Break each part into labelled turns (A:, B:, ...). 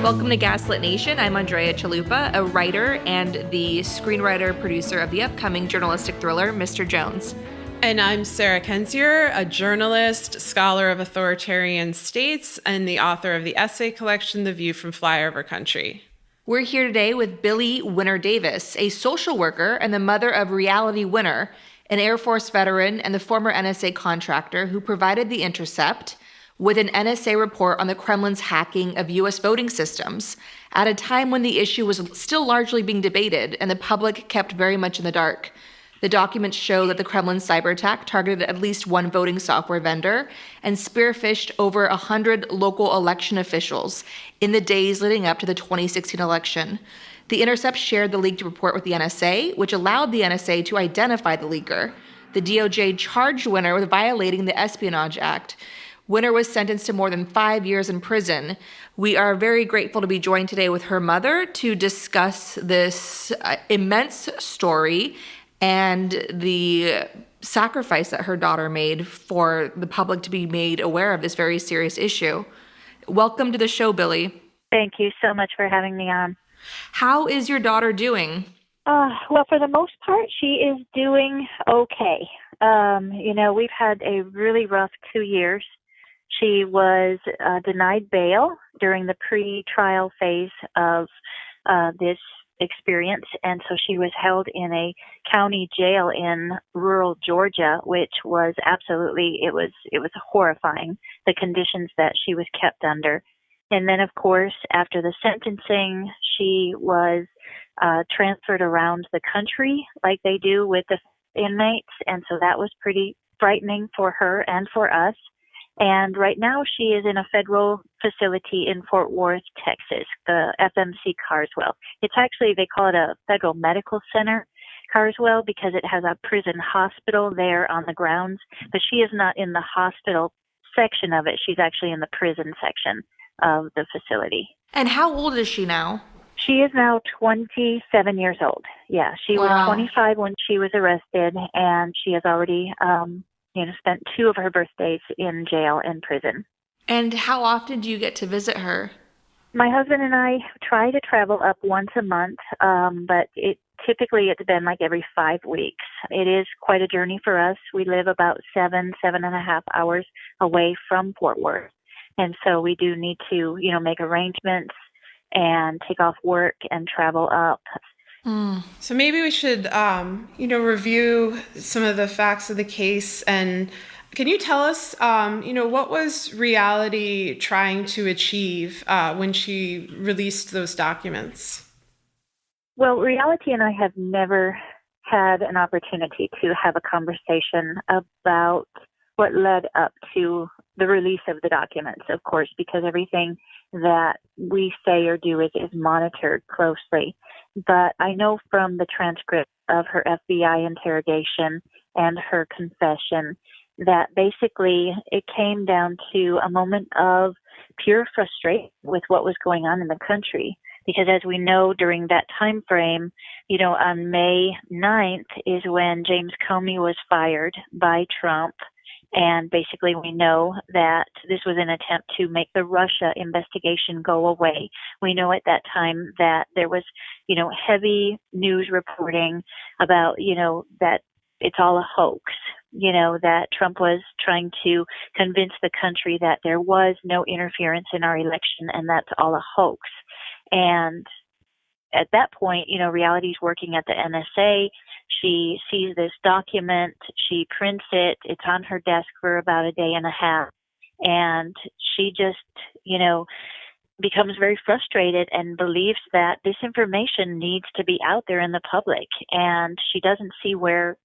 A: Welcome to Gaslit Nation. I'm Andrea Chalupa, a writer and the screenwriter-producer of the upcoming journalistic thriller, Mr. Jones.
B: And I'm Sarah Kensier, a journalist, scholar of authoritarian states, and the author of the essay collection, The View from Flyover Country.
A: We're here today with Billie Winner-Davis, a social worker and the mother of Reality Winner, an Air Force veteran and the former NSA contractor who provided The Intercept with an NSA report on the Kremlin's hacking of U.S. voting systems at a time when the issue was still largely being debated and the public kept very much in the dark. The documents show that the Kremlin cyber attack targeted at least one voting software vendor and spearphished over 100 local election officials in the days leading up to the 2016 election. The Intercept shared the leaked report with the NSA, which allowed the NSA to identify the leaker. The DOJ charged Winner with violating the Espionage Act. Winner was sentenced to more than 5 years in prison. We are very grateful to be joined today with her mother to discuss this immense story and the sacrifice that her daughter made for the public to be made aware of this very serious issue. Welcome to the show, Billie.
C: Thank you so much for having me on.
A: How is your daughter doing?
C: Well, for the most part, she is doing okay. We've had a really rough 2 years. She was denied bail during the pre-trial phase of this experience, and so she was held in a county jail in rural Georgia, which was it was horrifying, the conditions that she was kept under. And then, of course, after the sentencing, she was transferred around the country like they do with the inmates, and so that was pretty frightening for her and for us. And right now she is in a federal facility in Fort Worth, Texas, the FMC Carswell. It's actually, they call it a federal medical center, Carswell, because it has a prison hospital there on the grounds. But she is not in the hospital section of it. She's actually in the prison section of the facility.
A: And how old is she now?
C: She is now 27 years old. Yeah, she was 25 when she was arrested, and she has already spent 2 of her birthdays in jail and prison.
A: And how often do you get to visit her?
C: My husband and I try to travel up once a month, but it's been like every 5 weeks. It is quite a journey for us. We live about 7.5 hours away from Fort Worth. And so we do need to, make arrangements and take off work and travel up.
B: So maybe we should, review some of the facts of the case. And can you tell us, what was Reality trying to achieve when she released those documents?
C: Well, Reality and I have never had an opportunity to have a conversation about what led up to the release of the documents, of course, because everything that we say or do is monitored closely. But I know from the transcript of her FBI interrogation and her confession that basically it came down to a moment of pure frustration with what was going on in the country. Because as we know, during that time frame, on May 9th is when James Comey was fired by Trump. And basically, we know that this was an attempt to make the Russia investigation go away. We know at that time that there was, heavy news reporting about, that it's all a hoax, that Trump was trying to convince the country that there was no interference in our election and that's all a hoax. And at that point, Reality's working at the NSA. She sees this document, she prints it, it's on her desk for about a day and a half, and she just, becomes very frustrated and believes that this information needs to be out there in the public, and she doesn't see where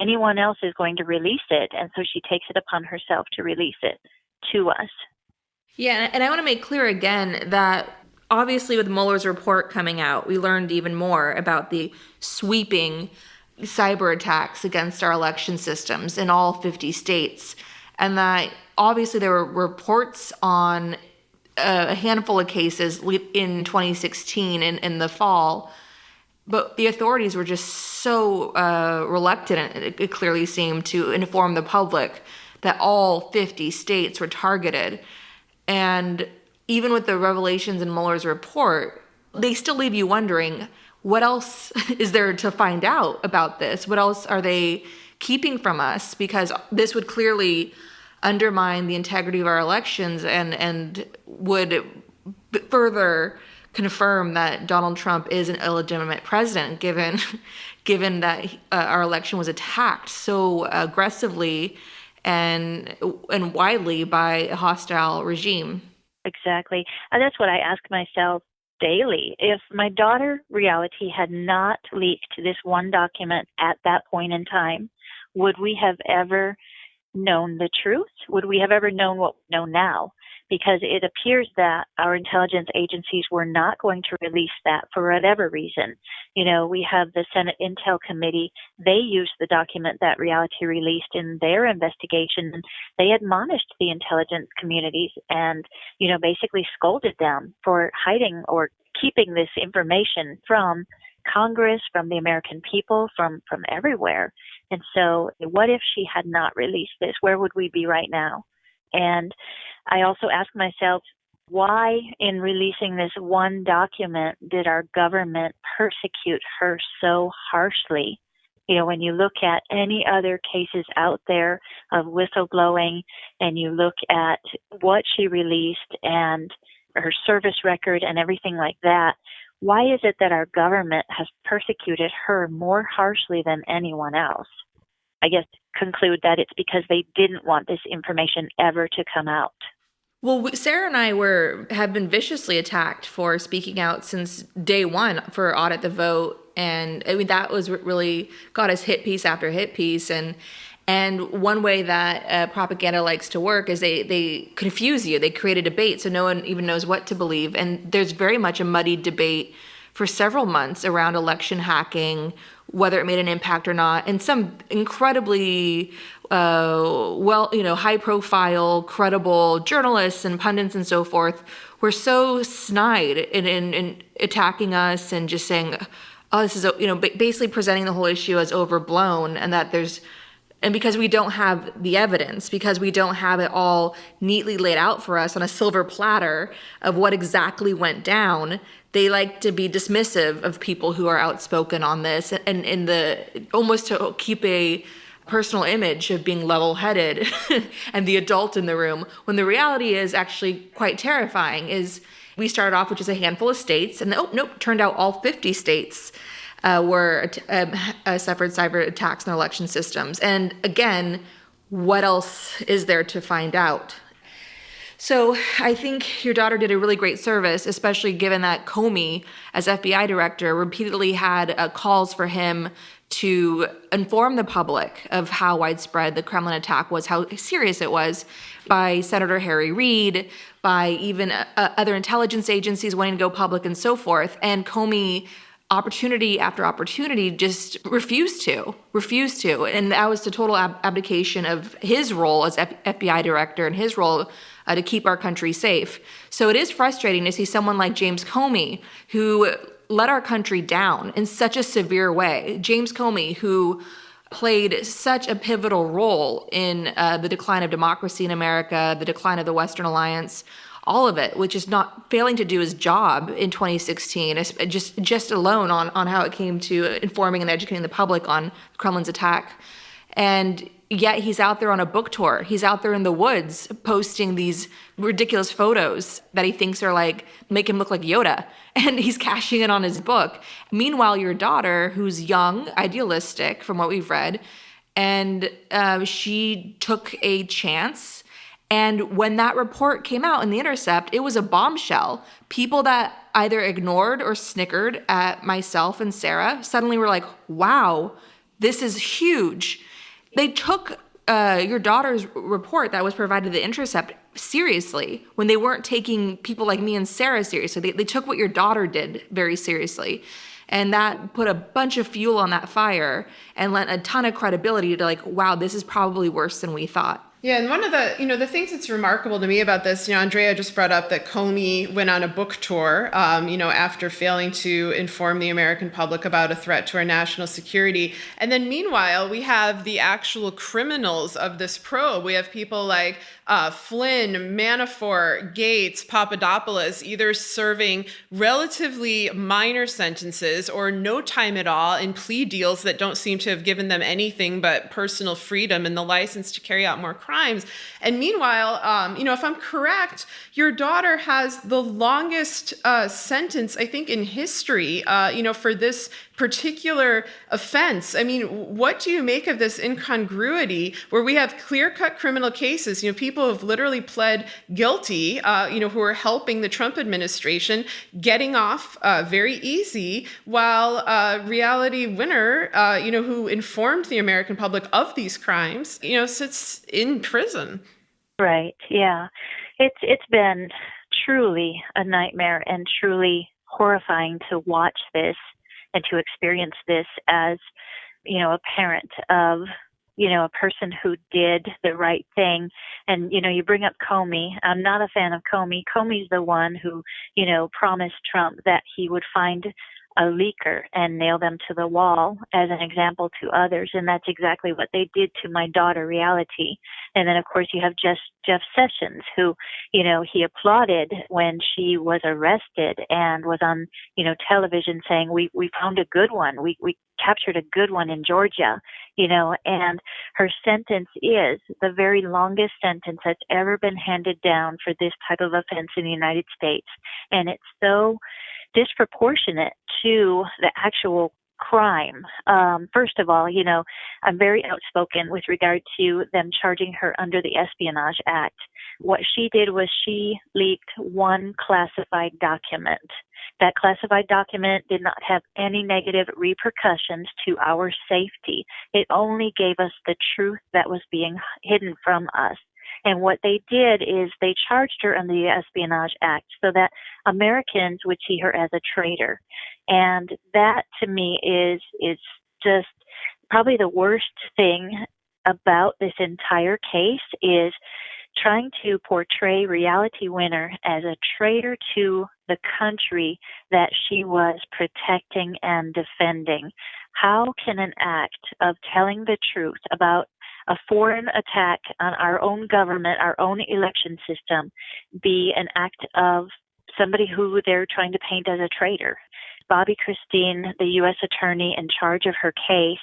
C: anyone else is going to release it, and so she takes it upon herself to release it to us.
A: Yeah, and I want to make clear again that obviously with Mueller's report coming out, we learned even more about the sweeping cyber attacks against our election systems in all 50 states. And that obviously there were reports on a handful of cases in 2016 in the fall, but the authorities were just so reluctant, it clearly seemed, to inform the public that all 50 states were targeted. And even with the revelations in Mueller's report, they still leave you wondering, what else is there to find out about this? What else are they keeping from us? Because this would clearly undermine the integrity of our elections and would further confirm that Donald Trump is an illegitimate president, given that our election was attacked so aggressively and widely by a hostile regime.
C: Exactly. And that's what I ask myself daily. If my daughter Reality had not leaked this one document at that point in time, would we have ever known the truth? Would we have ever known what we know now? Because it appears that our intelligence agencies were not going to release that for whatever reason. You know, we have the Senate Intel Committee. They used the document that Reality released in their investigation, and they admonished the intelligence communities and, you know, basically scolded them for hiding or keeping this information from Congress, from the American people, from everywhere. And so what if she had not released this? Where would we be right now? And I also ask myself, why in releasing this one document did our government persecute her so harshly? You know, when you look at any other cases out there of whistleblowing and you look at what she released and her service record and everything like that, why is it that our government has persecuted her more harshly than anyone else? I guess conclude that it's because they didn't want this information ever to come out.
A: Well, Sarah and I have been viciously attacked for speaking out since day one for Audit the Vote, and I mean that was really got us hit piece after hit piece. And one way that propaganda likes to work is they confuse you. They create a debate so no one even knows what to believe. And there's very much a muddied debate for several months around election hacking, whether it made an impact or not. And some incredibly high-profile, credible journalists and pundits and so forth were so snide in attacking us and just saying, "Oh, this is basically presenting the whole issue as overblown," and that and because we don't have the evidence, because we don't have it all neatly laid out for us on a silver platter of what exactly went down, they like to be dismissive of people who are outspoken on this and almost to keep a personal image of being level-headed and the adult in the room, when the reality is actually quite terrifying. Is we started off with just a handful of states, and turned out all 50 states suffered cyber attacks in their election systems. And again, what else is there to find out? So I think your daughter did a really great service, especially given that Comey, as FBI director, repeatedly had calls for him to inform the public of how widespread the Kremlin attack was, how serious it was, by Senator Harry Reid, by even other intelligence agencies wanting to go public and so forth. And Comey, opportunity after opportunity, just refused to. And that was the total abdication of his role as FBI director and his role to keep our country safe. So it is frustrating to see someone like James Comey, who let our country down in such a severe way. James Comey, who played such a pivotal role in the decline of democracy in America, the decline of the Western Alliance, all of it, which is not failing to do his job in 2016, just alone on how it came to informing and educating the public on Kremlin's attack. And yet he's out there on a book tour. He's out there in the woods posting these ridiculous photos that he thinks are make him look like Yoda. And he's cashing in on his book. Meanwhile, your daughter, who's young, idealistic from what we've read, and she took a chance. And when that report came out in the Intercept, it was a bombshell. People that either ignored or snickered at myself and Sarah suddenly were like, wow, this is huge. They took your daughter's report that was provided to the Intercept seriously when they weren't taking people like me and Sarah seriously. They took what your daughter did very seriously. And that put a bunch of fuel on that fire and lent a ton of credibility to wow, this is probably worse than we thought.
B: Yeah, and one of the, the things that's remarkable to me about this, Andrea just brought up that Comey went on a book tour, after failing to inform the American public about a threat to our national security. And then meanwhile, we have the actual criminals of this probe. We have people like Flynn, Manafort, Gates, Papadopoulos, either serving relatively minor sentences or no time at all in plea deals that don't seem to have given them anything but personal freedom and the license to carry out more crimes. And meanwhile, if I'm correct, your daughter has the longest sentence, I think, in history, for this particular offense. I mean, what do you make of this incongruity where we have clear-cut criminal cases, people who have literally pled guilty, who are helping the Trump administration, getting off very easy, while Reality Winner, who informed the American public of these crimes, sits in prison.
C: Right. Yeah. It's been truly a nightmare and truly horrifying to watch this and to experience this as, a parent of, a person who did the right thing. And, you bring up Comey. I'm not a fan of Comey. Comey's the one who, promised Trump that he would find a leaker and nail them to the wall as an example to others. And that's exactly what they did to my daughter, Reality. And then, of course, you have Jeff Sessions, who, he applauded when she was arrested and was on, television saying, we found a good one. We captured a good one in Georgia, and her sentence is the very longest sentence that's ever been handed down for this type of offense in the United States. And it's so disproportionate to the actual crime. First of all, I'm very outspoken with regard to them charging her under the Espionage Act. What she did was she leaked one classified document. That classified document did not have any negative repercussions to our safety. It only gave us the truth that was being hidden from us. And what they did is they charged her under the Espionage Act so that Americans would see her as a traitor. And that, to me, is just probably the worst thing about this entire case is trying to portray Reality Winner as a traitor to the country that she was protecting and defending. How can an act of telling the truth about a foreign attack on our own government, our own election system, be an act of somebody who they're trying to paint as a traitor? Bobby Christine, the U.S. attorney in charge of her case,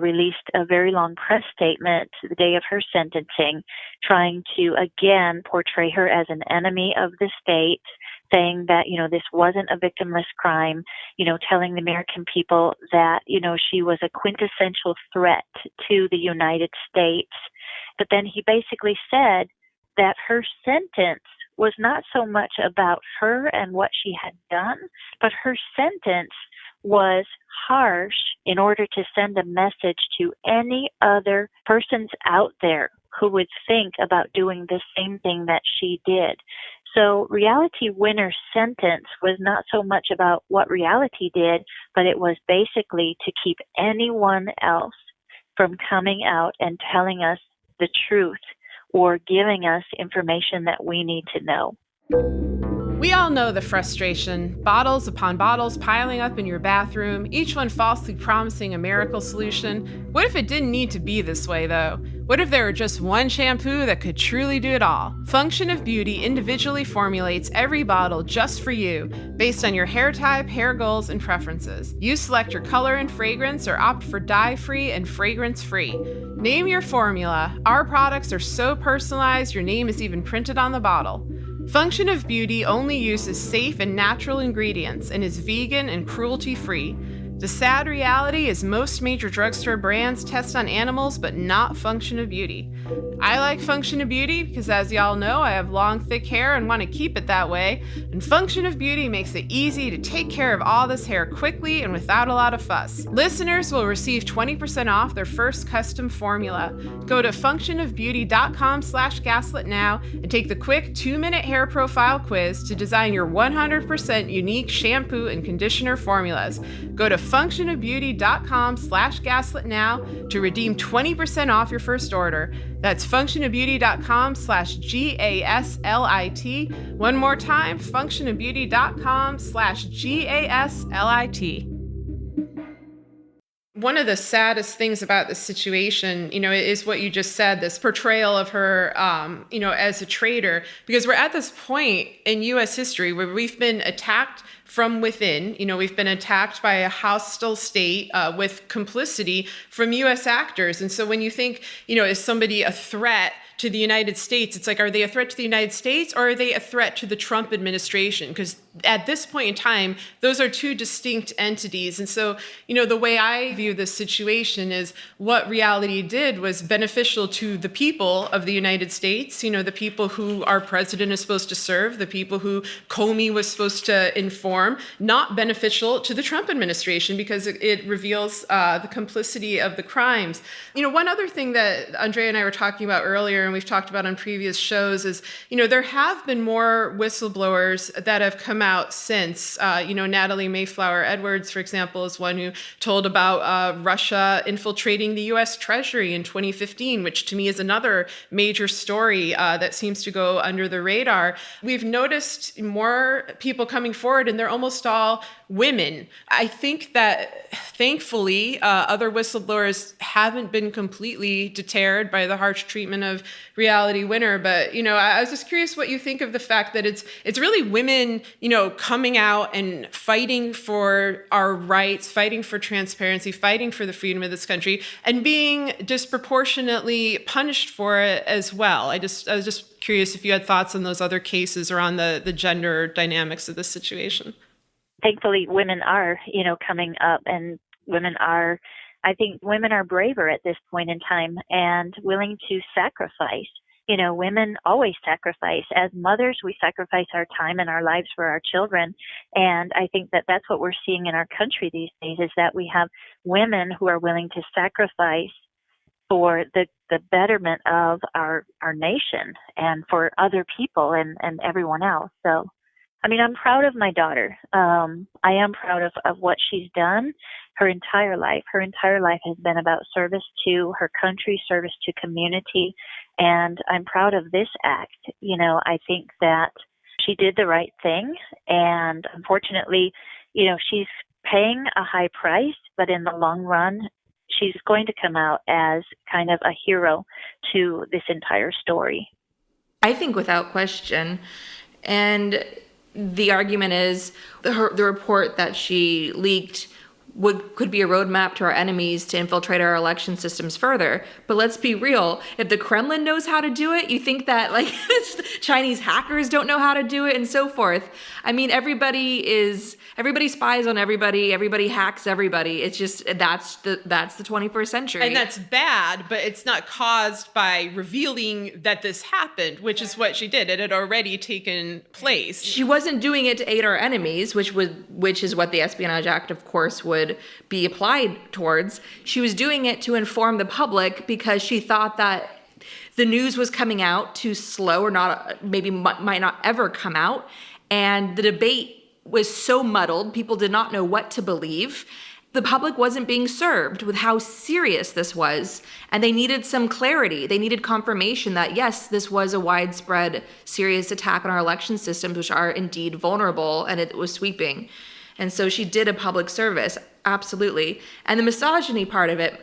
C: released a very long press statement the day of her sentencing, trying to, again, portray her as an enemy of the state, saying that, this wasn't a victimless crime, telling the American people that, she was a quintessential threat to the United States. But then he basically said that her sentence was not so much about her and what she had done, but her sentence was harsh in order to send a message to any other persons out there who would think about doing the same thing that she did. So Reality Winner's sentence was not so much about what Reality did, but it was basically to keep anyone else from coming out and telling us the truth or giving us information that we need to know.
B: We all know the frustration, bottles upon bottles piling up in your bathroom, each one falsely promising a miracle solution. What if it didn't need to be this way, though? What if there were just one shampoo that could truly do it all? Function of Beauty individually formulates every bottle just for you, based on your hair type, hair goals, and preferences. You select your color and fragrance or opt for dye-free and fragrance-free. Name your formula. Our products are so personalized, your name is even printed on the bottle. Function of Beauty only uses safe and natural ingredients and is vegan and cruelty-free. The sad reality is most major drugstore brands test on animals, but not Function of Beauty. I like Function of Beauty because, as y'all know, I have long, thick hair and want to keep it that way, and Function of Beauty makes it easy to take care of all this hair quickly and without a lot of fuss. Listeners will receive 20% off their first custom formula. Go to functionofbeauty.com/gaslit now and take the quick 2-minute hair profile quiz to design your 100% unique shampoo and conditioner formulas. Go to functionofbeauty.com/gaslit now to redeem 20% off your first order. That's functionofbeauty.com/GASLIT. One more time, functionofbeauty.com/GASLIT. One of the saddest things about this situation, is what you just said, this portrayal of her, as a traitor, because we're at this point in U.S. history where we've been attacked from within. We've been attacked by a hostile state with complicity from U.S. actors. And so when you think, is somebody a threat to the United States, it's like, are they a threat to the United States or are they a threat to the Trump administration? Because at this point in time, those are two distinct entities. And so, the way I view this situation is what reality did was beneficial to the people of the United States, the people who our president is supposed to serve, the people who Comey was supposed to inform, not beneficial to the Trump administration because it reveals the complicity of the crimes. One other thing that Andrea and I were talking about earlier, and we've talked about on previous shows, is, there have been more whistleblowers that have come out since. Natalie Mayflower Edwards, for example, is one who told about Russia infiltrating the U.S. Treasury in 2015, which to me is another major story that seems to go under the radar. We've noticed more people coming forward, and they're almost all women. I think that thankfully other whistleblowers haven't been completely deterred by the harsh treatment of Reality Winner. But, I was just curious what you think of the fact that it's really women, coming out and fighting for our rights, fighting for transparency, fighting for the freedom of this country, and being disproportionately punished for it as well. I was just curious if you had thoughts on those other cases or on the gender dynamics of this situation.
C: Thankfully, women are, coming up, and I think women are braver at this point in time and willing to sacrifice. Women always sacrifice. As mothers, we sacrifice our time and our lives for our children. And I think that that's what we're seeing in our country these days, is that we have women who are willing to sacrifice for the betterment of our nation and for other people and everyone else. So, I'm proud of my daughter. I am proud of what she's done her entire life. Her entire life has been about service to her country, service to community, and I'm proud of this act. I think that she did the right thing, and unfortunately, she's paying a high price, but in the long run, she's going to come out as kind of a hero to this entire story.
A: I think without question. And the argument is the report that she leaked could be a roadmap to our enemies to infiltrate our election systems further. But let's be real. If the Kremlin knows how to do it, you think that Chinese hackers don't know how to do it and so forth. Everybody spies on everybody. Everybody hacks everybody. It's just, that's the 21st century.
B: And that's bad, but it's not caused by revealing that this happened, which is what she did. It had already taken place.
A: She wasn't doing it to aid our enemies, which is what the Espionage Act, of course, would be applied towards. She was doing it to inform the public because she thought that the news was coming out too slow or might not ever come out. And the debate was so muddled, people did not know what to believe. The public wasn't being served with how serious this was, and they needed some clarity. They needed confirmation that, yes, this was a widespread, serious attack on our election systems, which are indeed vulnerable, and it was sweeping. And so she did a public service, absolutely. And the misogyny part of it,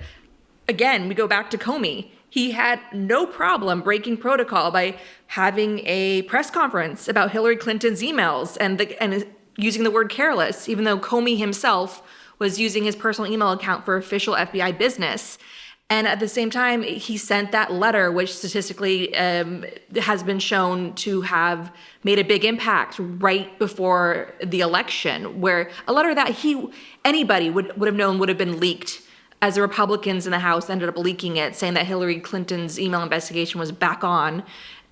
A: again, we go back to Comey. He had no problem breaking protocol by having a press conference about Hillary Clinton's emails and using the word careless, even though Comey himself was using his personal email account for official FBI business. And at the same time, he sent that letter, which statistically has been shown to have made a big impact right before the election, where a letter that anybody would have known would have been leaked, as the Republicans in the House ended up leaking it, saying that Hillary Clinton's email investigation was back on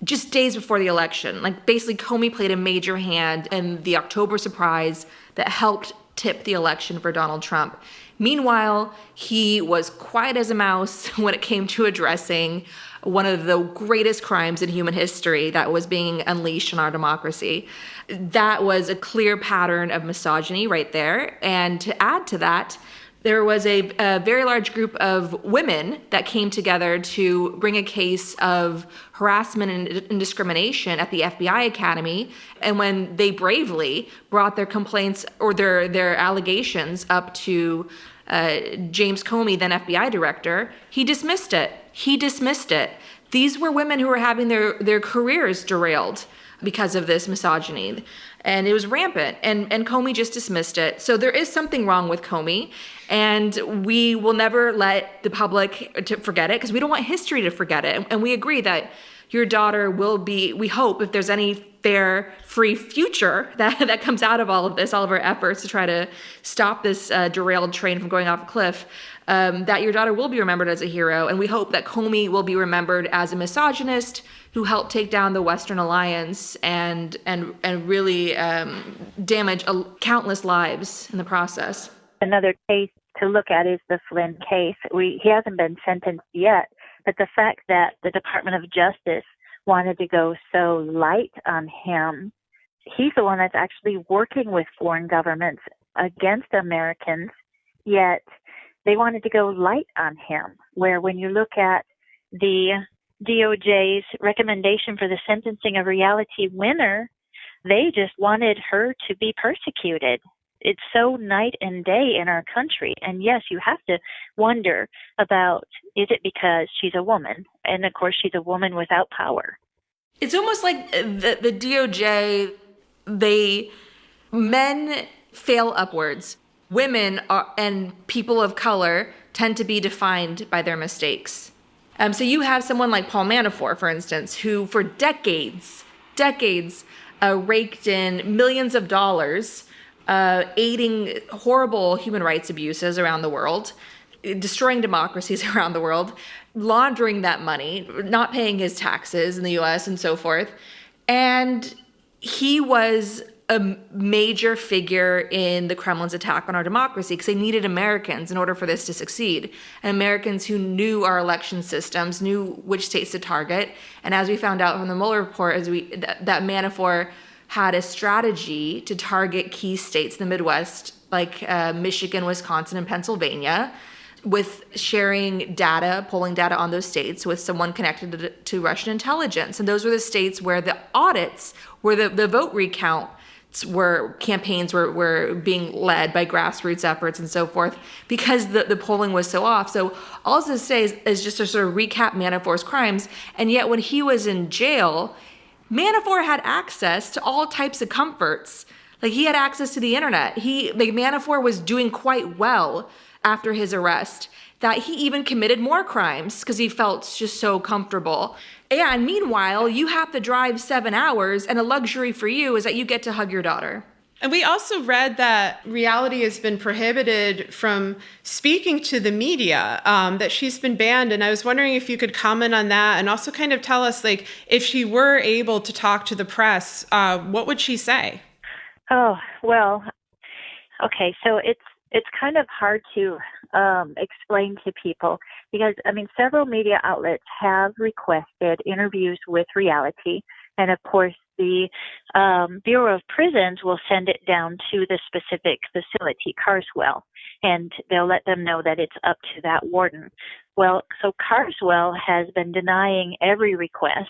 A: just days before the election. Basically, Comey played a major hand in the October surprise that helped tip the election for Donald Trump. Meanwhile, he was quiet as a mouse when it came to addressing one of the greatest crimes in human history that was being unleashed on our democracy. That was a clear pattern of misogyny right there. And to add to that, there was a very large group of women that came together to bring a case of harassment and discrimination at the FBI Academy. And when they bravely brought their complaints or their allegations up to James Comey, then FBI director, he dismissed it. These were women who were having their careers derailed because of this misogyny. And it was rampant, and Comey just dismissed it. So there is something wrong with Comey, and we will never let the public to forget it because we don't want history to forget it. And we agree that your daughter will be, we hope, if there's any fair, free future that comes out of all of this, all of our efforts to try to stop this derailed train from going off a cliff, that your daughter will be remembered as a hero. And we hope that Comey will be remembered as a misogynist who helped take down the Western Alliance and really damage countless lives in the process.
C: Another case to look at is the Flynn case. He hasn't been sentenced yet, but the fact that the Department of Justice wanted to go so light on him, he's the one that's actually working with foreign governments against Americans, yet they wanted to go light on him, where when you look at the DOJ's recommendation for the sentencing of Reality Winner, they just wanted her to be persecuted. It's so night and day in our country. And yes, you have to wonder about, is it because she's a woman? And of course, she's a woman without power.
A: It's almost like the DOJ, men fail upwards. Women and people of color tend to be defined by their mistakes. So you have someone like Paul Manafort, for instance, who for decades, raked in millions of dollars, aiding horrible human rights abuses around the world, destroying democracies around the world, laundering that money, not paying his taxes in the US and so forth. And he was a major figure in the Kremlin's attack on our democracy because they needed Americans in order for this to succeed. And Americans who knew our election systems, knew which states to target. And as we found out from the Mueller report, that Manafort had a strategy to target key states in the Midwest, like Michigan, Wisconsin, and Pennsylvania, with sharing data, polling data on those states with someone connected to Russian intelligence. And those were the states where the audits, where the vote recount campaigns were being led by grassroots efforts and so forth, because the polling was so off. So all this to say is just to sort of recap Manafort's crimes. And yet when he was in jail, Manafort had access to all types of comforts. Like, he had access to the internet. Manafort was doing quite well after his arrest, that he even committed more crimes because he felt just so comfortable. Yeah, and meanwhile, you have to drive 7 hours, and a luxury for you is that you get to hug your daughter.
B: And we also read that Reality has been prohibited from speaking to the media, that she's been banned. And I was wondering if you could comment on that and also kind of tell us, like, if she were able to talk to the press, what would she say?
C: Oh, well, okay, so it's kind of hard to explain to people because, I mean, several media outlets have requested interviews with Reality. And of course, the Bureau of Prisons will send it down to the specific facility, Carswell, and they'll let them know that it's up to that warden. Well, so Carswell has been denying every request,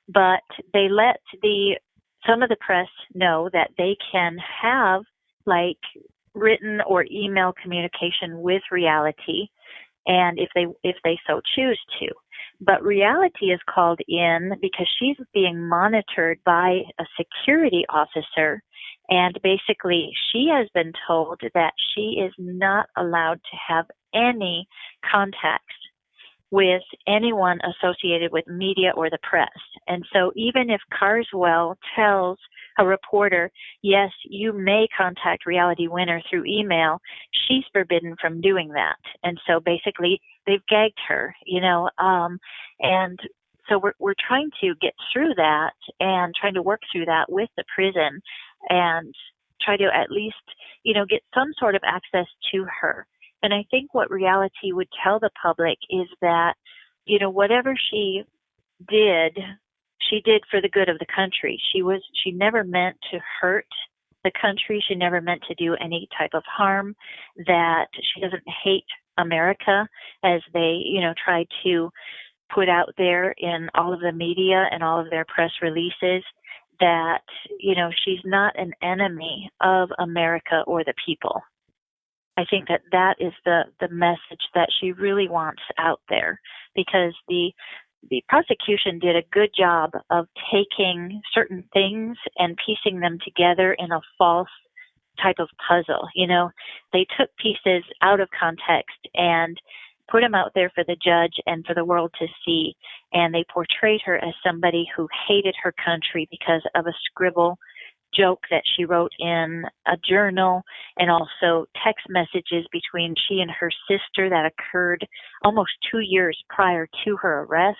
C: but they let some of the press know that they can have, like, written or email communication with Reality, and if they so choose to. But Reality is called in because she's being monitored by a security officer, and basically she has been told that she is not allowed to have any contacts with anyone associated with media or the press. And so even if Carswell tells a reporter, yes, you may contact Reality Winner through email, she's forbidden from doing that. And so basically they've gagged her, and so we're trying to get through that and trying to work through that with the prison. And try to at least, get some sort of access to her. And I think what reality would tell the public is that, whatever she did for the good of the country. She never meant to hurt the country. She never meant to do any type of harm, that she doesn't hate America as they, try to put out there in all of the media and all of their press releases, that, she's not an enemy of America or the people. I think that is the message that she really wants out there, because the prosecution did a good job of taking certain things and piecing them together in a false type of puzzle. They took pieces out of context and put them out there for the judge and for the world to see. And they portrayed her as somebody who hated her country because of a scribble joke that she wrote in a journal, and also text messages between she and her sister that occurred almost 2 years prior to her arrest.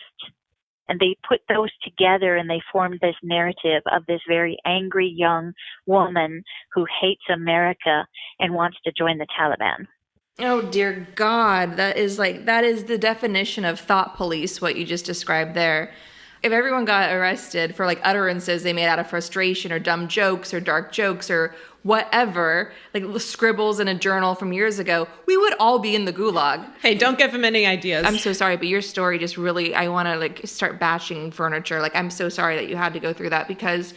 C: And they put those together and they formed this narrative of this very angry young woman who hates America and wants to join the Taliban.
A: Oh, dear God. That is the definition of thought police, what you just described there. If everyone got arrested for utterances they made out of frustration or dumb jokes or dark jokes or whatever, like scribbles in a journal from years ago, we would all be in the gulag.
B: Hey, don't give him any ideas.
A: I'm so sorry, but your story just really, I want to start bashing furniture. I'm so sorry that you had to go through that, because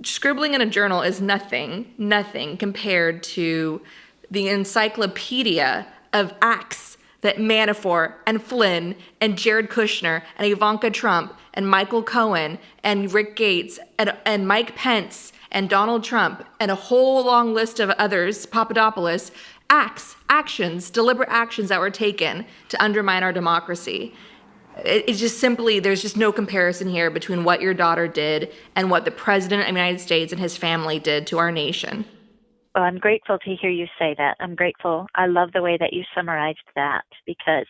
A: scribbling in a journal is nothing compared to the encyclopedia of acts that Manafort and Flynn and Jared Kushner and Ivanka Trump and Michael Cohen and Rick Gates and Mike Pence and Donald Trump and a whole long list of others, Papadopoulos, actions, deliberate actions that were taken to undermine our democracy. It's just simply, there's just no comparison here between what your daughter did and what the President of the United States and his family did to our nation.
C: Well, I'm grateful to hear you say that. I'm grateful. I love the way that you summarized that, because,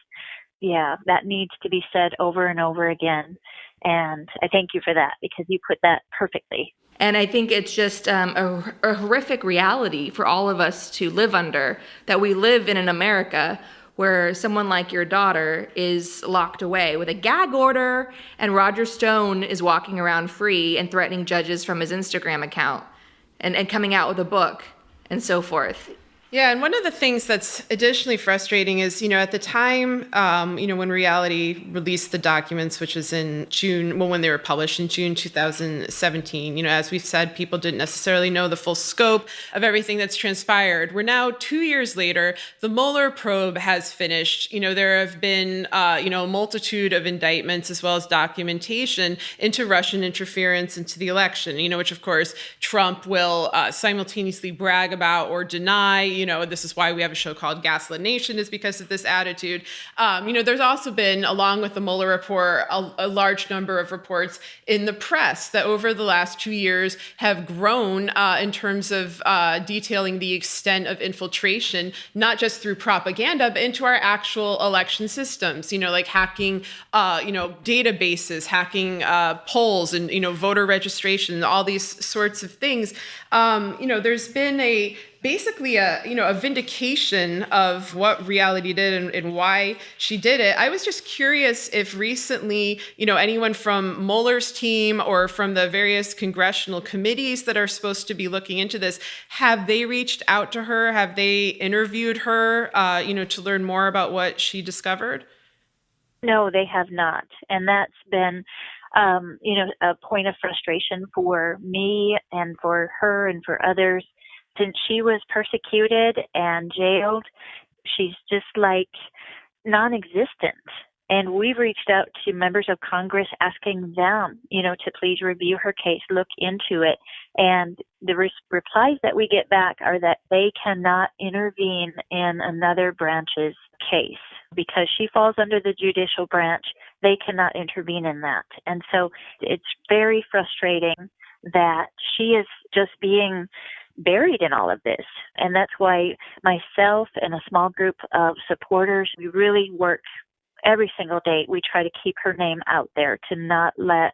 C: that needs to be said over and over again. And I thank you for that, because you put that perfectly.
A: And I think it's just a horrific reality for all of us to live under, that we live in an America where someone like your daughter is locked away with a gag order, and Roger Stone is walking around free and threatening judges from his Instagram account and coming out with a book and so forth.
B: Yeah, and one of the things that's additionally frustrating is, at the time, when Reality released the documents, which was in June, when they were published in June 2017, as we've said, people didn't necessarily know the full scope of everything that's transpired. We're now 2 years later. The Mueller probe has finished. There have been, a multitude of indictments as well as documentation into Russian interference into the election, which, of course, Trump will simultaneously brag about or deny. This is why we have a show called Gaslit Nation, is because of this attitude. There's also been, along with the Mueller report, a large number of reports in the press that over the last 2 years have grown in terms of detailing the extent of infiltration, not just through propaganda, but into our actual election systems, like hacking, databases, hacking polls and, voter registration, all these sorts of things. There's been basically a vindication of what Reality did and why she did it. I was just curious if recently, anyone from Mueller's team or from the various congressional committees that are supposed to be looking into this, have they reached out to her? Have they interviewed her, to learn more about what she discovered?
C: No, they have not. And that's been, a point of frustration for me and for her and for others. Since she was persecuted and jailed, she's just non-existent. And we've reached out to members of Congress asking them, to please review her case, look into it. And the replies that we get back are that they cannot intervene in another branch's case because she falls under the judicial branch. They cannot intervene in that. And so it's very frustrating that she is just being buried in all of this. And that's why myself and a small group of supporters, we really work every single day. We try to keep her name out there to not let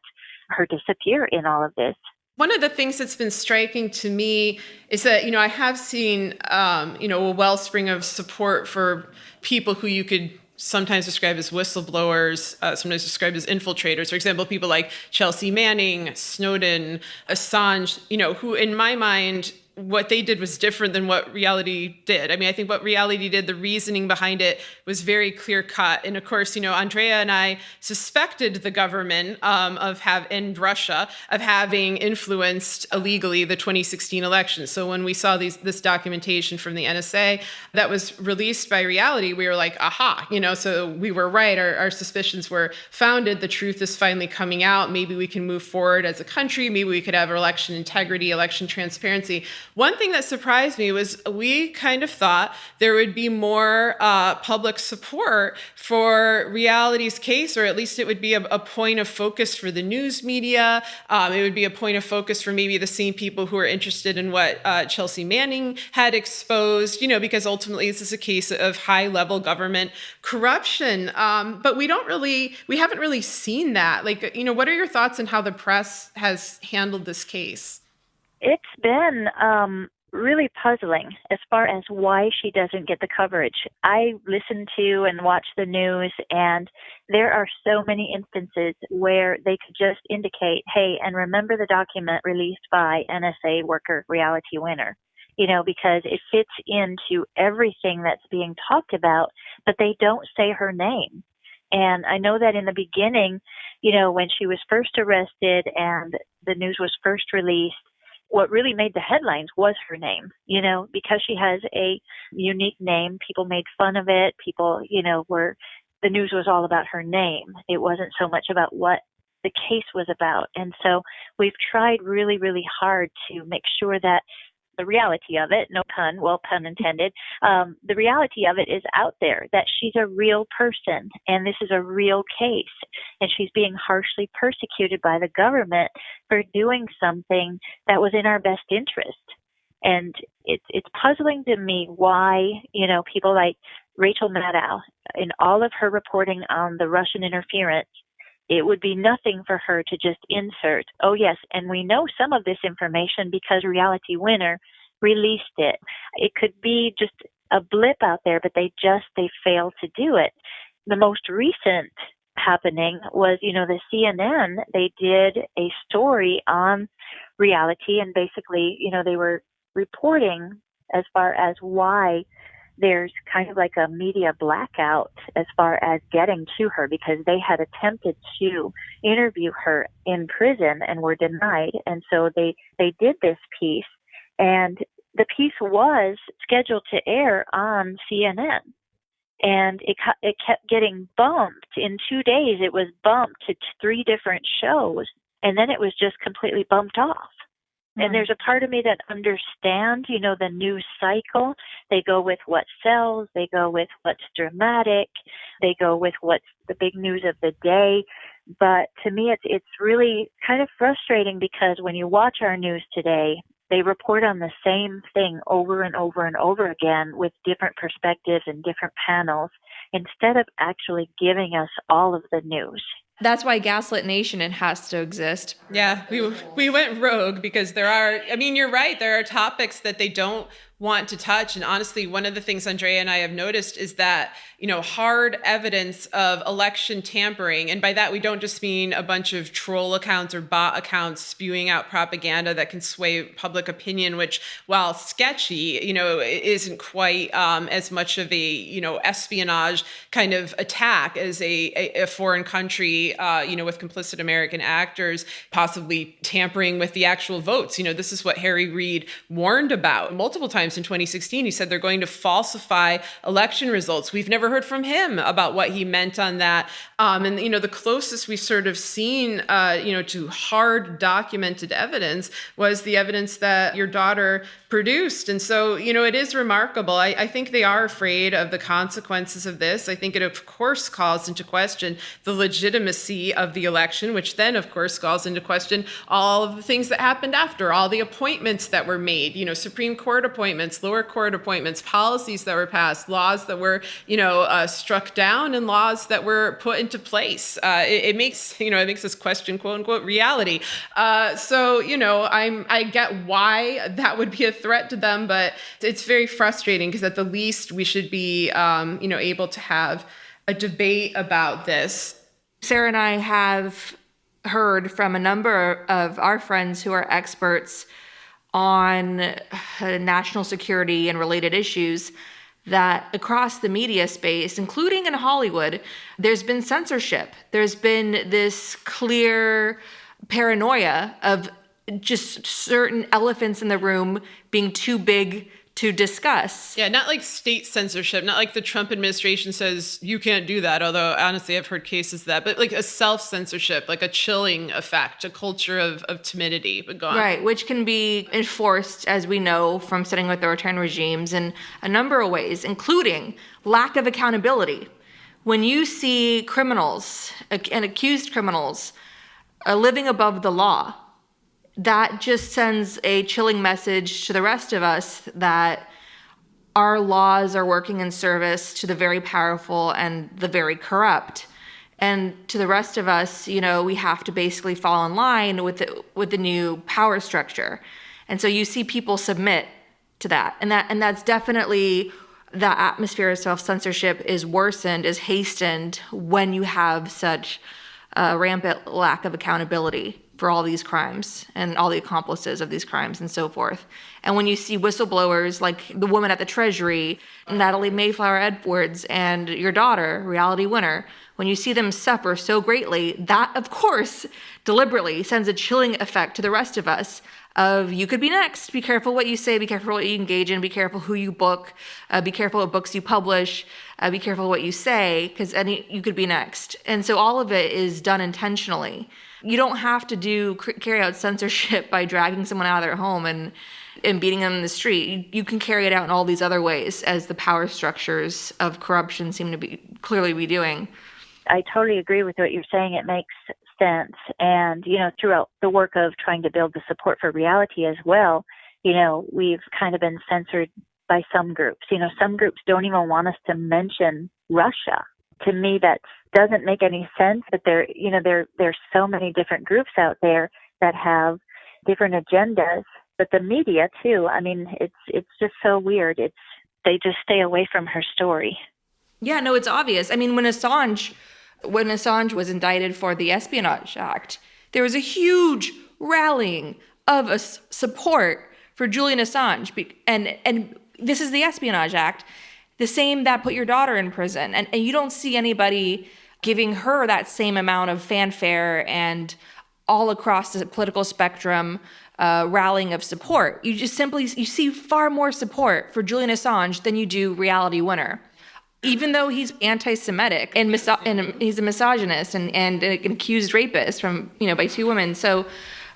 C: her disappear in all of this.
B: One of the things that's been striking to me is that, I have seen, a wellspring of support for people who you could sometimes describe as whistleblowers, sometimes described as infiltrators. For example, people like Chelsea Manning, Snowden, Assange, who in my mind, what they did was different than what reality did. I mean, I think what reality did, the reasoning behind it was very clear cut. And of course, Andrea and I suspected the government and Russia of having influenced illegally the 2016 election. So when we saw this documentation from the NSA that was released by reality, we were like, aha, so we were right. Our suspicions were founded. The truth is finally coming out. Maybe we can move forward as a country. Maybe we could have election integrity, election transparency. One thing that surprised me was we kind of thought there would be more public support for reality's case, or at least it would be a point of focus for the news media. It would be a point of focus for maybe the same people who are interested in what Chelsea Manning had exposed, because ultimately this is a case of high-level government corruption. But we haven't really seen that. What are your thoughts on how the press has handled this case?
C: It's been really puzzling as far as why she doesn't get the coverage. I listen to and watch the news, and there are so many instances where they could just indicate, hey, and remember the document released by NSA worker Reality Winner, because it fits into everything that's being talked about, but they don't say her name. And I know that in the beginning, when she was first arrested and the news was first released, what really made the headlines was her name, because she has a unique name. People made fun of it. People, the news was all about her name. It wasn't so much about what the case was about. And so we've tried really, really hard to make sure that the reality of it, no pun, well, pun intended, the reality of it is out there, that she's a real person and this is a real case, and she's being harshly persecuted by the government for doing something that was in our best interest. And it's puzzling to me why, people like Rachel Maddow, in all of her reporting on the Russian interference, it would be nothing for her to just insert, oh, yes, and we know some of this information because Reality Winner released it. It could be just a blip out there, but they failed to do it. The most recent happening was, the CNN, they did a story on reality, and basically, they were reporting as far as why there's kind of like a media blackout as far as getting to her, because they had attempted to interview her in prison and were denied. And so they did this piece, and the piece was scheduled to air on CNN. And it kept getting bumped. In 2 days, it was bumped to 3 different shows, and then it was just completely bumped off. And there's a part of me that understands, the news cycle. They go with what sells. They go with what's dramatic. They go with what's the big news of the day. But to me, it's really kind of frustrating, because when you watch our news today, they report on the same thing over and over and over again with different perspectives and different panels, instead of actually giving us all of the news.
A: That's why Gaslit Nation has to exist.
B: Yeah, we went rogue because you're right, there are topics that they don't want to touch. And honestly, one of the things Andrea and I have noticed is that, hard evidence of election tampering, and by that we don't just mean a bunch of troll accounts or bot accounts spewing out propaganda that can sway public opinion, which, while sketchy, isn't quite as much of a, espionage kind of attack as a foreign country, with complicit American actors possibly tampering with the actual votes. This is what Harry Reid warned about multiple times in 2016. He said they're going to falsify election results. We've never heard from him about what he meant on that. And the closest we've sort of seen, to hard documented evidence was the evidence that your daughter produced. And so, it is remarkable. I think they are afraid of the consequences of this. I think it, of course, calls into question the legitimacy legitimacy of the election, which then, of course, calls into question all of the things that happened after, all the appointments that were made, Supreme Court appointments, lower court appointments, policies that were passed, laws that were, struck down, and laws that were put into place. It makes us question, quote unquote, reality. I get why that would be a threat to them, but it's very frustrating because at the least we should be, able to have a debate about this.
A: Sarah and I have heard from a number of our friends who are experts on national security and related issues that across the media space, including in Hollywood, there's been censorship. There's been this clear paranoia of just certain elephants in the room being too big to discuss.
B: Yeah, not like state censorship, not like the Trump administration says you can't do that, although honestly I've heard cases of that, but like a self-censorship, like a chilling effect, a culture of timidity. But go on.
A: Right, which can be enforced, as we know, from studying authoritarian regimes in a number of ways, including lack of accountability. When you see criminals and accused criminals living above the law, that just sends a chilling message to the rest of us that our laws are working in service to the very powerful and the very corrupt. And to the rest of us, we have to basically fall in line with the new power structure. And so you see people submit to that. And that's definitely, that atmosphere of self-censorship is worsened, is hastened when you have such a rampant lack of accountability for all these crimes and all the accomplices of these crimes and so forth. And when you see whistleblowers like the woman at the Treasury, Natalie Mayflower Edwards, and your daughter, Reality Winner, when you see them suffer so greatly, that, of course, deliberately sends a chilling effect to the rest of us of you could be next. Be careful what you say. Be careful what you engage in. Be careful who you book. Be careful what books you publish. Be careful what you say, because you could be next. And so all of it is done intentionally. You don't have to carry out censorship by dragging someone out of their home and beating them in the street. You can carry it out in all these other ways, as the power structures of corruption seem to clearly be doing.
C: I totally agree with what you're saying. It makes sense. And, throughout the work of trying to build the support for reality as well, we've kind of been censored by some groups. Some groups don't even want us to mention Russia. To me, that doesn't make any sense, but there's so many different groups out there that have different agendas, but the media too. I mean, it's just so weird. They just stay away from her story.
A: Yeah, no, it's obvious. I mean, when Assange was indicted for the Espionage Act, there was a huge rallying of support for Julian Assange, and this is the Espionage Act, the same that put your daughter in prison. And you don't see anybody giving her that same amount of fanfare and all across the political spectrum rallying of support. You see far more support for Julian Assange than you do Reality Winner. Even though he's anti-Semitic and he's a misogynist and an accused rapist by two women. So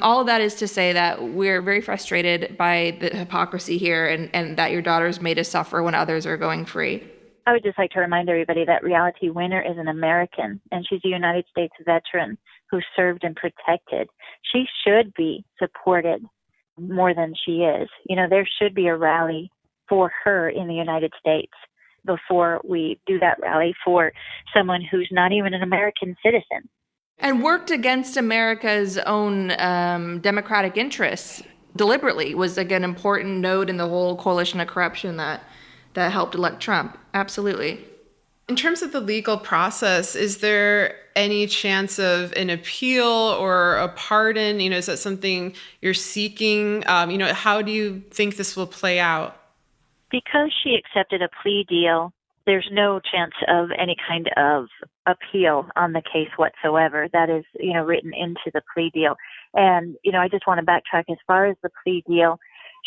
A: all of that is to say that we're very frustrated by the hypocrisy here and that your daughter's made to suffer when others are going free.
C: I would just like to remind everybody that Reality Winner is an American, and she's a United States veteran who served and protected. She should be supported more than she is. There should be a rally for her in the United States before we do that rally for someone who's not even an American citizen.
A: And worked against America's own democratic interests deliberately, was like an important node in the whole coalition of corruption that helped elect Trump. Absolutely.
B: In terms of the legal process, is there any chance of an appeal or a pardon? Is that something you're seeking? How do you think this will play out?
C: Because she accepted a plea deal, there's no chance of any kind of appeal on the case whatsoever. That is, written into the plea deal. And, I just want to backtrack as far as the plea deal.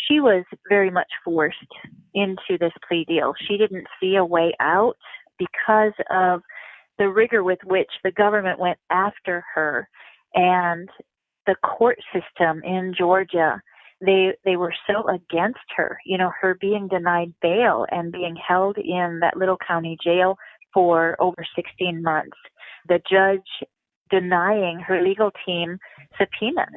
C: She was very much forced into this plea deal. She didn't see a way out because of the rigor with which the government went after her, and the court system in Georgia. They were so against her, her being denied bail and being held in that little county jail for over 16 months. The judge denying her legal team subpoenas.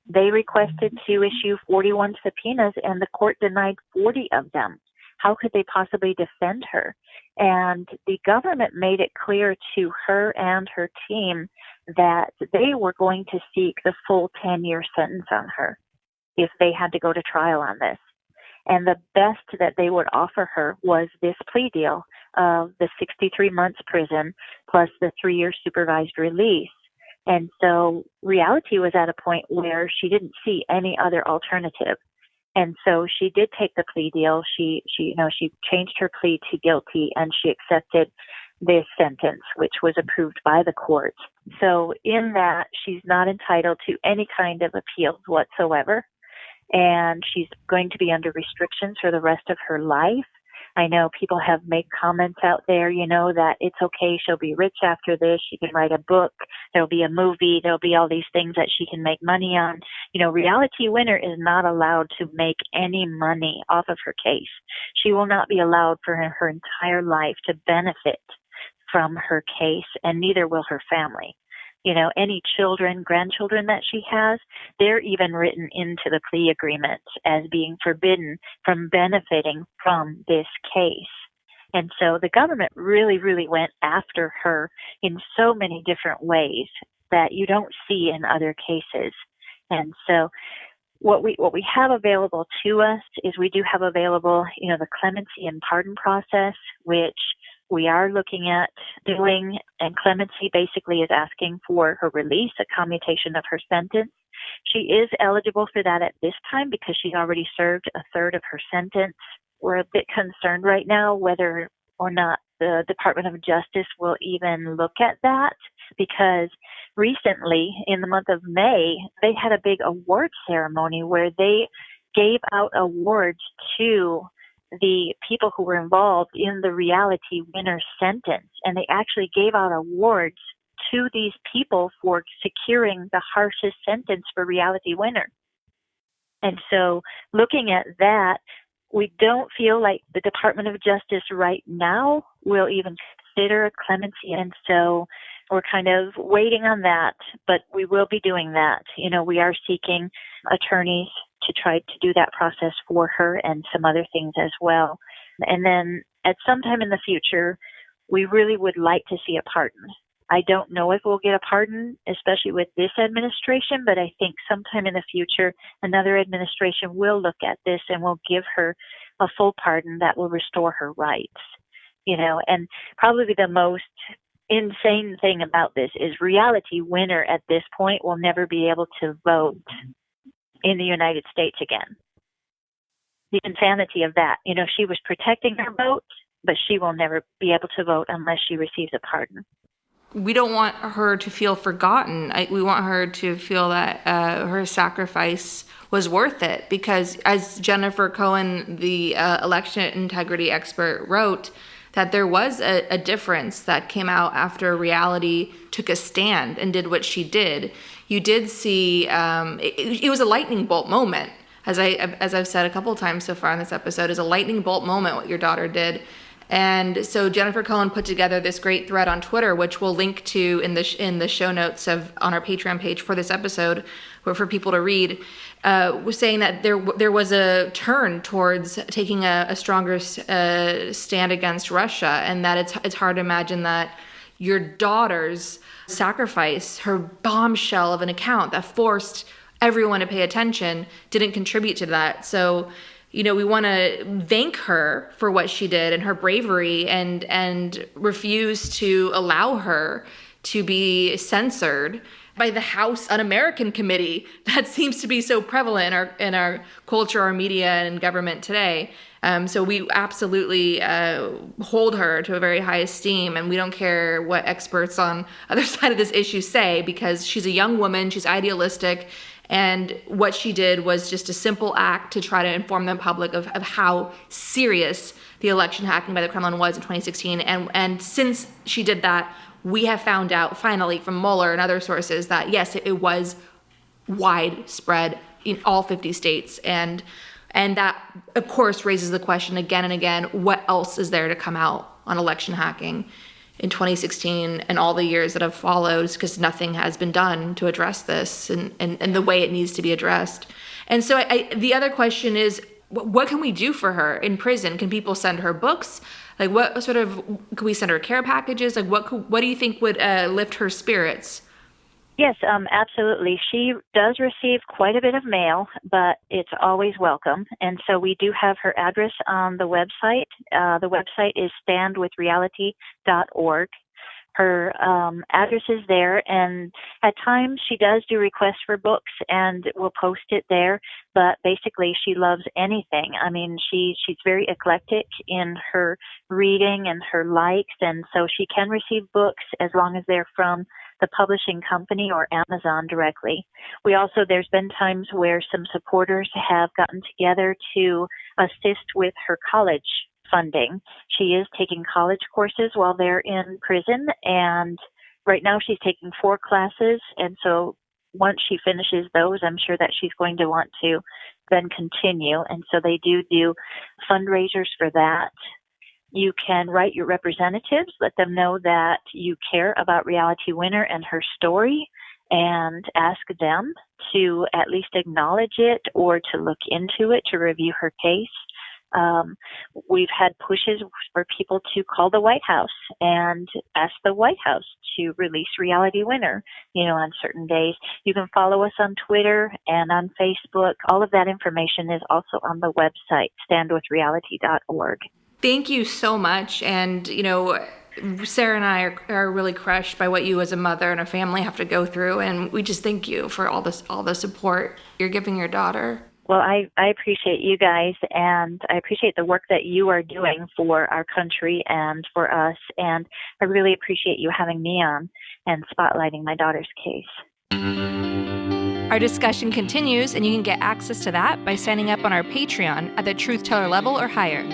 C: They requested to issue 41 subpoenas, and the court denied 40 of them. How could they possibly defend her? And the government made it clear to her and her team that they were going to seek the full 10-year sentence on her if they had to go to trial on this. And the best that they would offer her was this plea deal of the 63 months prison plus the 3-year supervised release. And so reality was at a point where she didn't see any other alternative. And so she did take the plea deal. She changed her plea to guilty, and she accepted this sentence, which was approved by the court. So in that, she's not entitled to any kind of appeals whatsoever. And she's going to be under restrictions for the rest of her life. I know people have made comments out there, that it's okay, she'll be rich after this, she can write a book, there'll be a movie, there'll be all these things that she can make money on. Reality Winner is not allowed to make any money off of her case. She will not be allowed for her entire life to benefit from her case, and neither will her family. Any children, grandchildren that she has, they're even written into the plea agreement as being forbidden from benefiting from this case. And so the government really, really went after her in so many different ways that you don't see in other cases. And so what we have available to us is we do have available, the clemency and pardon process, which we are looking at doing, and clemency basically is asking for her release, a commutation of her sentence. She is eligible for that at this time because she's already served a third of her sentence. We're a bit concerned right now whether or not the Department of Justice will even look at that, because recently, in the month of May, they had a big award ceremony where they gave out awards to the people who were involved in the Reality Winner sentence. And they actually gave out awards to these people for securing the harshest sentence for Reality Winner. And so looking at that, we don't feel like the Department of Justice right now will even consider a clemency. And so we're kind of waiting on that, but we will be doing that. We are seeking attorneys to try to do that process for her and some other things as well. And then at some time in the future, we really would like to see a pardon. I don't know if we'll get a pardon, especially with this administration, but I think sometime in the future, another administration will look at this and will give her a full pardon that will restore her rights. And probably the most insane thing about this is Reality Winner at this point will never be able to vote in the United States again. The insanity of that. She was protecting her vote, but she will never be able to vote unless she receives a pardon.
A: We don't want her to feel forgotten. We want her to feel that her sacrifice was worth it, because as Jennifer Cohen, the election integrity expert, wrote, that there was a difference that came out after Reality took a stand and did what she did. You did see, it was a lightning bolt moment, as I've said a couple of times so far in this episode, is a lightning bolt moment what your daughter did. And so Jennifer Cohen put together this great thread on Twitter, which we'll link to in the show notes on our Patreon page for this episode, for people to read. Was saying that there was a turn towards taking a stronger stand against Russia, and that it's hard to imagine that your daughter's sacrifice, her bombshell of an account that forced everyone to pay attention, didn't contribute to that. So, we want to thank her for what she did and her bravery, and refuse to allow her to be censored by the House Un-American Committee that seems to be so prevalent in our culture, our media, and government today. So we absolutely hold her to a very high esteem, and we don't care what experts on other side of this issue say, because she's a young woman, she's idealistic, and what she did was just a simple act to try to inform the public of how serious the election hacking by the Kremlin was in 2016. And since she did that, we have found out finally from Mueller and other sources that yes, it was widespread in all 50 states. And that, of course, raises the question again and again, what else is there to come out on election hacking? in 2016 and all the years that have followed, because nothing has been done to address this and the way it needs to be addressed. And so the other question is, what can we do for her in prison? Can people send her books? Like, what sort of, could we send her care packages? Like, what do you think would lift her spirits?
C: Yes, absolutely. She does receive quite a bit of mail, but it's always welcome. And so we do have her address on the website. The website is standwithreality.org. Her address is there, and at times she does do requests for books and will post it there, but basically she loves anything. I mean, she's very eclectic in her reading and her likes, and so she can receive books as long as they're from the publishing company or Amazon directly. There's been times where some supporters have gotten together to assist with her college funding. She is taking college courses while they're in prison, and right now she's taking 4 classes, and so once she finishes those, I'm sure that she's going to want to then continue, and so they do fundraisers for that. You can write your representatives, let them know that you care about Reality Winner and her story, and ask them to at least acknowledge it or to look into it, to review her case. We've had pushes for people to call the White House and ask the White House to release Reality Winner, on certain days. You can follow us on Twitter and on Facebook. All of that information is also on the website, standwithreality.org.
A: Thank you so much. And, Sarah and I are really crushed by what you as a mother and a family have to go through. And we just thank you for all the support you're giving your daughter.
C: Well, I appreciate you guys, and I appreciate the work that you are doing for our country and for us. And I really appreciate you having me on and spotlighting my daughter's case.
A: Our discussion continues, and you can get access to that by signing up on our Patreon at the Truth Teller level or higher.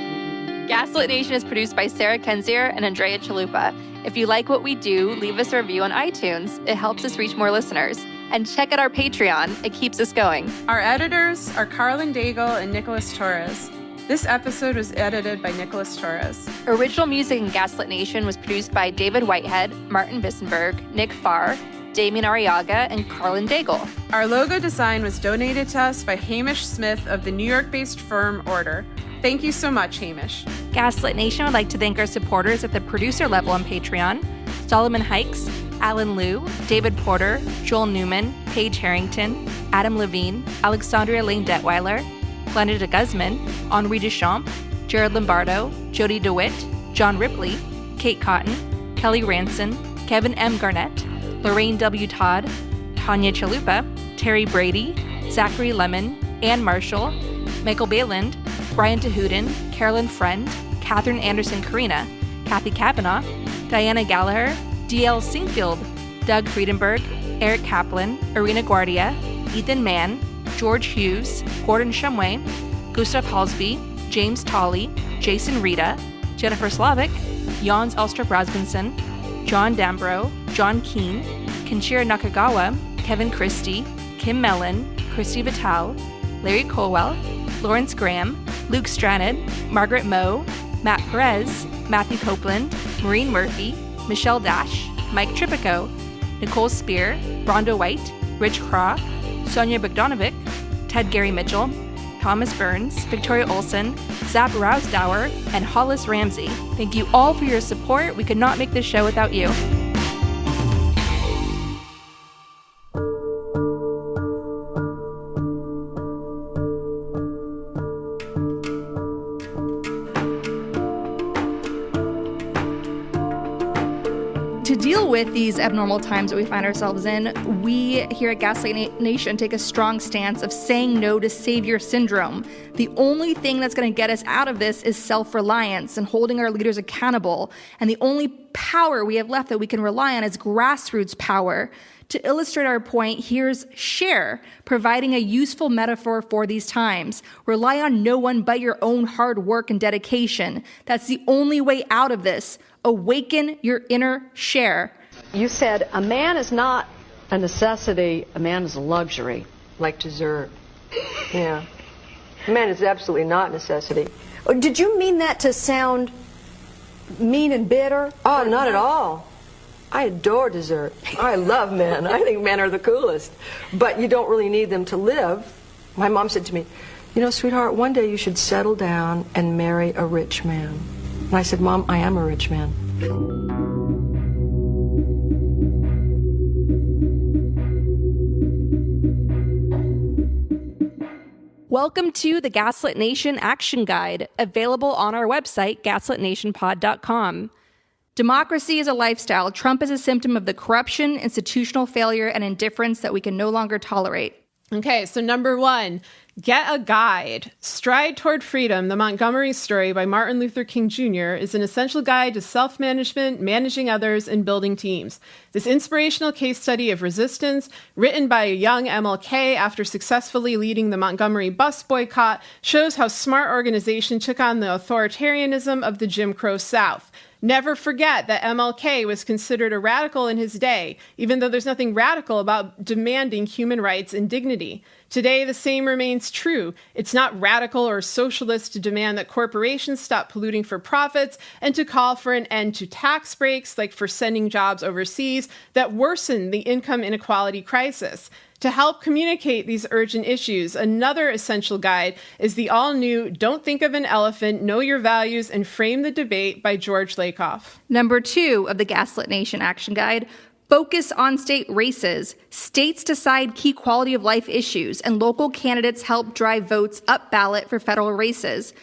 A: Gaslit Nation is produced by Sarah Kenzier and Andrea Chalupa. If you like what we do, leave us a review on iTunes. It helps us reach more listeners. And check out our Patreon. It keeps us going.
B: Our editors are Carlin Daigle and Nicholas Torres. This episode was edited by Nicholas Torres.
A: Original music in Gaslit Nation was produced by David Whitehead, Martin Vissenberg, Nick Farr, Damien Arriaga, and Carlin Daigle.
B: Our logo design was donated to us by Hamish Smith of the New York-based firm Order. Thank you so much, Hamish.
A: Gaslit Nation would like to thank our supporters at the producer level on Patreon: Solomon Hikes, Alan Liu, David Porter, Joel Newman, Paige Harrington, Adam Levine, Alexandria Lane Detweiler, Glenda de Guzman, Henri Deschamps, Jared Lombardo, Jody DeWitt, John Ripley, Kate Cotton, Kelly Ranson, Kevin M. Garnett, Lorraine W. Todd, Tanya Chalupa, Terry Brady, Zachary Lemon, Ann Marshall, Michael Bayland, Brian Tahudin, Carolyn Friend, Catherine Anderson Carina, Kathy Kavanaugh, Diana Gallagher, D.L. Singfield, Doug Friedenberg, Eric Kaplan, Irina Guardia, Ethan Mann, George Hughes, Gordon Shumway, Gustav Halsby, James Tolley, Jason Rita, Jennifer Slavic, Jans Alstrup Rasmussen, John Dambro, John Keene, Kenshiro Nakagawa, Kevin Christie, Kim Mellon, Christy Vital, Larry Colwell, Lawrence Graham, Luke Stranad, Margaret Moe, Matt Perez, Matthew Copeland, Maureen Murphy, Michelle Dash, Mike Tripico, Nicole Spear, Rhonda White, Rich Craw, Sonia Bogdanovic, Ted Gary Mitchell, Thomas Burns, Victoria Olson, Zap Rousdower, and Hollis Ramsey. Thank you all for your support. We could not make this show without you. To deal with these abnormal times that we find ourselves in, we here at Gaslight Nation take a strong stance of saying no to savior syndrome. The only thing that's going to get us out of this is self-reliance and holding our leaders accountable. And the only power we have left that we can rely on is grassroots power. To illustrate our point, here's Share, providing a useful metaphor for these times. Rely on no one but your own hard work and dedication. That's the only way out of this. Awaken your inner Share.
D: You said a man is not a necessity, a man is a luxury.
E: Like dessert. Yeah. A man is absolutely not a necessity.
D: Did you mean that to sound mean and bitter?
E: Oh, not at all. I adore dessert. I love men. I think men are the coolest. But you don't really need them to live. My mom said to me, you know, sweetheart, one day you should settle down and marry a rich man. And I said, Mom, I am a rich man.
F: Welcome to the Gaslit Nation Action Guide, available on our website, gaslitnationpod.com. Democracy is a lifestyle. Trump is a symptom of the corruption, institutional failure, and indifference that we can no longer tolerate.
B: Okay, so number 1, get a guide. Stride Toward Freedom, the Montgomery Story by Martin Luther King Jr. is an essential guide to self-management, managing others, and building teams. This inspirational case study of resistance, written by a young MLK after successfully leading the Montgomery bus boycott, shows how smart organization took on the authoritarianism of the Jim Crow South. Never forget that MLK was considered a radical in his day, even though there's nothing radical about demanding human rights and dignity. Today, the same remains true. It's not radical or socialist to demand that corporations stop polluting for profits and to call for an end to tax breaks, like for sending jobs overseas, that worsen the income inequality crisis. To help communicate these urgent issues, another essential guide is the all-new Don't Think of an Elephant, Know Your Values, and Frame the Debate by George Lakoff.
F: Number 2 of the Gaslit Nation Action Guide, focus on state races. States decide key quality of life issues, and local candidates help drive votes up ballot for federal races.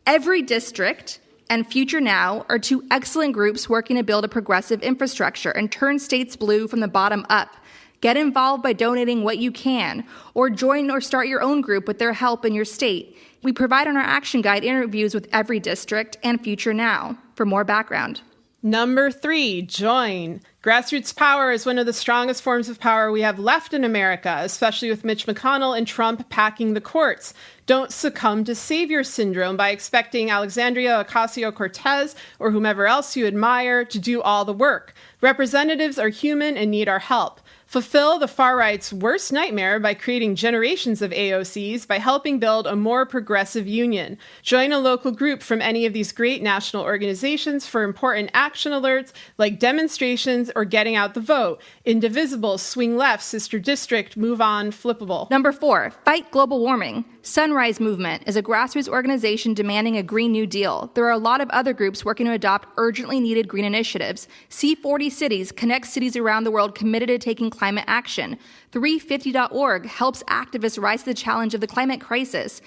F: Every District and Future Now are 2 excellent groups working to build a progressive infrastructure and turn states blue from the bottom up. Get involved by donating what you can, or join or start your own group with their help in your state. We provide on our Action Guide interviews with every district and Future Now. For more background.
B: Number 3, join. Grassroots power is one of the strongest forms of power we have left in America, especially with Mitch McConnell and Trump packing the courts. Don't succumb to savior syndrome by expecting Alexandria Ocasio-Cortez or whomever else you admire to do all the work. Representatives are human and need our help. Fulfill the far-right's worst nightmare by creating generations of AOCs by helping build a more progressive union. Join a local group from any of these great national organizations for important action alerts like demonstrations or getting out the vote. Indivisible, Swing Left, Sister District, Move On, Flippable.
F: Number 4, fight global warming. Sunrise Movement is a grassroots organization demanding a Green New Deal. There are a lot of other groups working to adopt urgently needed green initiatives. C40 Cities connects cities around the world committed to taking climate action. 350.org helps activists rise to the challenge of the climate crisis.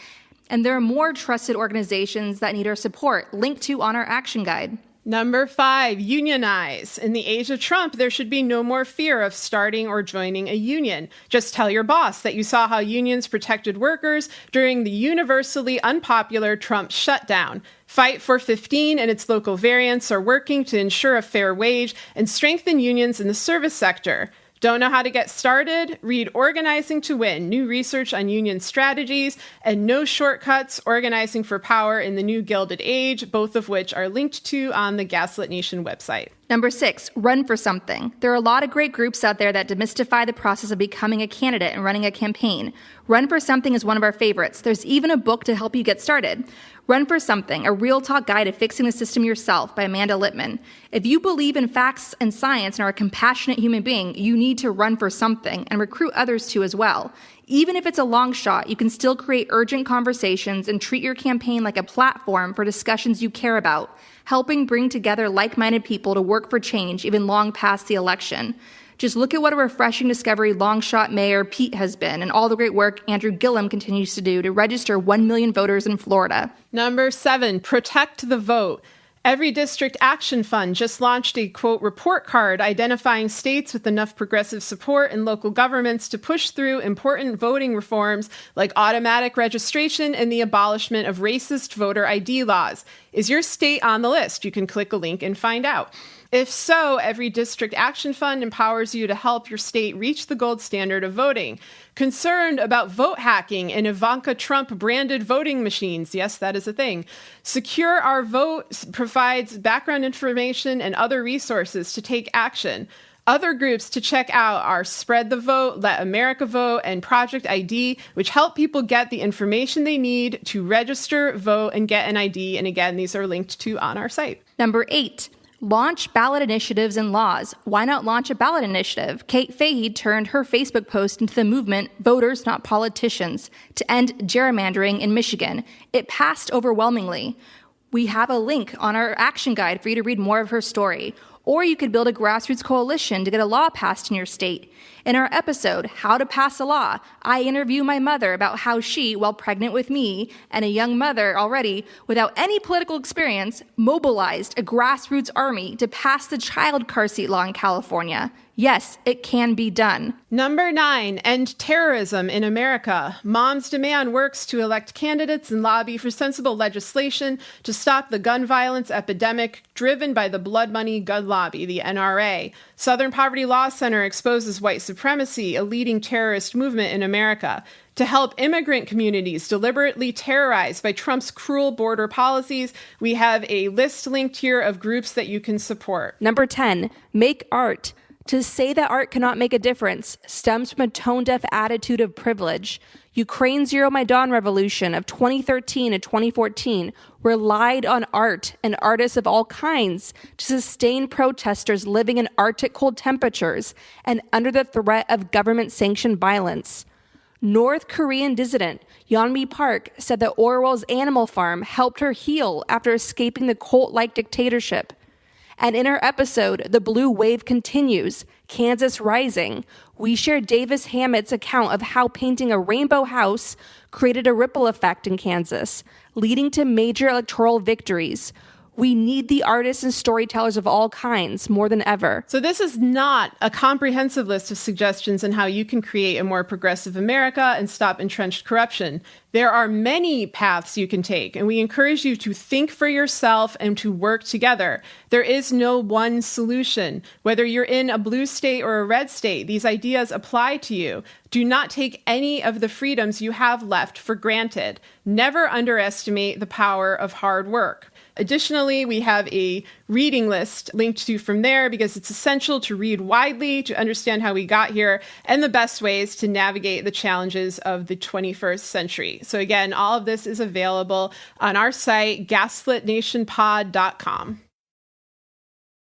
F: And there are more trusted organizations that need our support, linked to on our Action Guide.
B: Number 5, unionize. In the age of Trump, there should be no more fear of starting or joining a union. Just tell your boss that you saw how unions protected workers during the universally unpopular Trump shutdown. Fight for 15 and its local variants are working to ensure a fair wage and strengthen unions in the service sector. Don't know how to get started? Read Organizing to Win, New Research on Union Strategies, and No Shortcuts, Organizing for Power in the New Gilded Age, both of which are linked to on the Gaslit Nation website.
F: Number 6, run for something. There are a lot of great groups out there that demystify the process of becoming a candidate and running a campaign. Run for Something is one of our favorites. There's even a book to help you get started. Run for Something, a real talk guide to fixing the system yourself by Amanda Littman. If you believe in facts and science and are a compassionate human being, you need to run for something and recruit others to as well. Even if it's a long shot, you can still create urgent conversations and treat your campaign like a platform for discussions you care about, helping bring together like-minded people to work for change even long past the election. Just look at what a refreshing discovery Longshot Mayor Pete has been and all the great work Andrew Gillum continues to do to register 1 million voters in Florida.
B: Number 7, protect the vote. Every District Action Fund just launched a, quote, report card identifying states with enough progressive support in local governments to push through important voting reforms like automatic registration and the abolishment of racist voter ID laws. Is your state on the list? You can click a link and find out. If so, every District Action Fund empowers you to help your state reach the gold standard of voting. Concerned about vote hacking and Ivanka Trump branded voting machines? Yes, that is a thing. Secure Our Vote provides background information and other resources to take action. Other groups to check out are Spread the Vote, Let America Vote, and Project ID, which help people get the information they need to register, vote, and get an ID. And again, these are linked to on our site.
F: Number 8, launch ballot initiatives and laws. Why not launch a ballot initiative? Kate Fahey turned her Facebook post into the movement Voters Not Politicians to end gerrymandering in Michigan. It passed overwhelmingly. We have a link on our action guide for you to read more of her story. Or you could build a grassroots coalition to get a law passed in your state. In our episode, How to Pass a Law, I interview my mother about how she, while pregnant with me and a young mother already, without any political experience, mobilized a grassroots army to pass the child car seat law in California. Yes, it can be done.
B: Number 9, end terrorism in America. Moms Demand works to elect candidates and lobby for sensible legislation to stop the gun violence epidemic driven by the blood money gun lobby, the NRA. Southern Poverty Law Center exposes white supremacy, a leading terrorist movement in America. To help immigrant communities deliberately terrorized by Trump's cruel border policies, we have a list linked here of groups that you can support.
F: Number 10, make art. To say that art cannot make a difference stems from a tone-deaf attitude of privilege. Ukraine's Euromaidan revolution of 2013 and 2014 relied on art and artists of all kinds to sustain protesters living in Arctic cold temperatures and under the threat of government-sanctioned violence. North Korean dissident Yeonmi Park said that Orwell's Animal Farm helped her heal after escaping the cult-like dictatorship. And in our episode, The Blue Wave Continues, Kansas Rising, we share Davis Hammett's account of how painting a rainbow house created a ripple effect in Kansas, leading to major electoral victories. We need the artists and storytellers of all kinds more than ever.
B: So this is not a comprehensive list of suggestions on how you can create a more progressive America and stop entrenched corruption. There are many paths you can take, and we encourage you to think for yourself and to work together. There is no one solution. Whether you're in a blue state or a red state, these ideas apply to you. Do not take any of the freedoms you have left for granted. Never underestimate the power of hard work. Additionally, we have a reading list linked to from there because it's essential to read widely to understand how we got here and the best ways to navigate the challenges of the 21st century. So again, all of this is available on our site, gaslitnationpod.com.